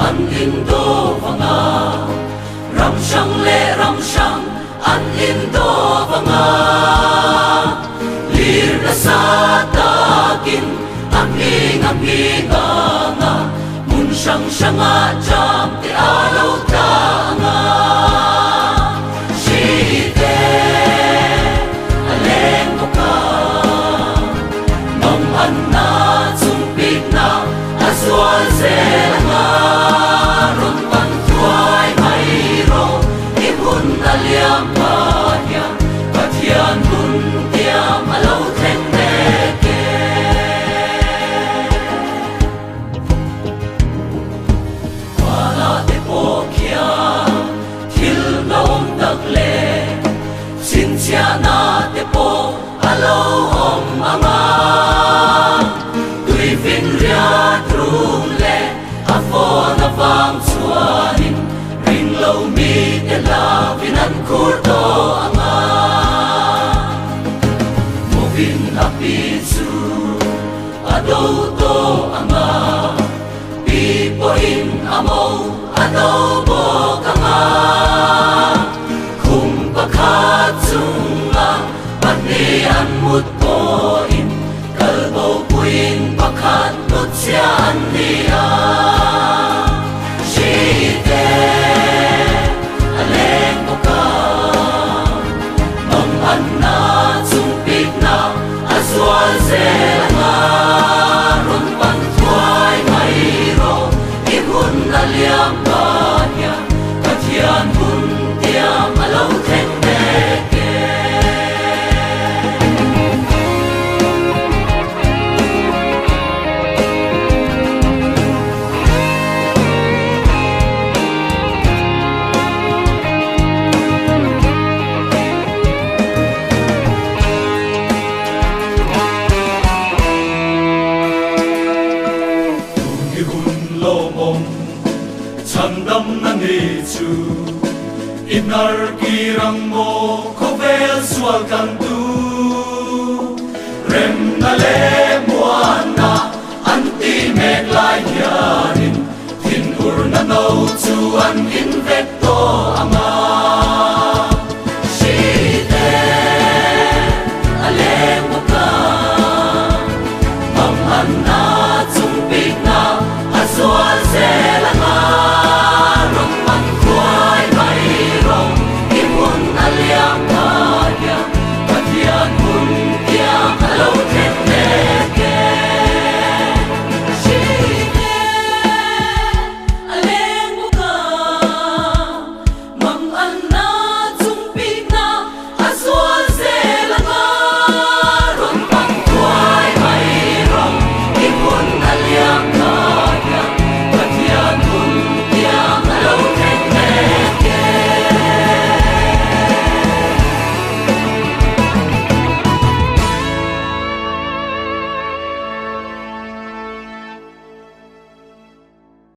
an in do vanga ram shang an in do vanga lir na sa takin aming nga mun shang a jam te alo ta nga shite aleng mo ka mam an na zumpik na aswal zelanga ron pan tuai mai ro ibun aliam pa ya pathian bun tiam alo theng ne ke wala te po kia thil laom dak le sin chia na te po alo om anga tui vin ria trum le a fo na vang chuanin ring lo mi te la vinan kur to anga movin api chu ado to anga pi po in amo ado bo kanga khum pakhat chunga patni an mut po in kalbo puin pakhat tot sia an nia shite aleng mo ka mam an na zumpik na aswal zelanga ron pan tuai mai ro ibun aliam pa ya pathian bun tiam alo theng ne ke Chandam na ni chu inar kirang mo kovel swal kan tu rem na le muana anti mek lai yanin tin ur na no chu an invecto ama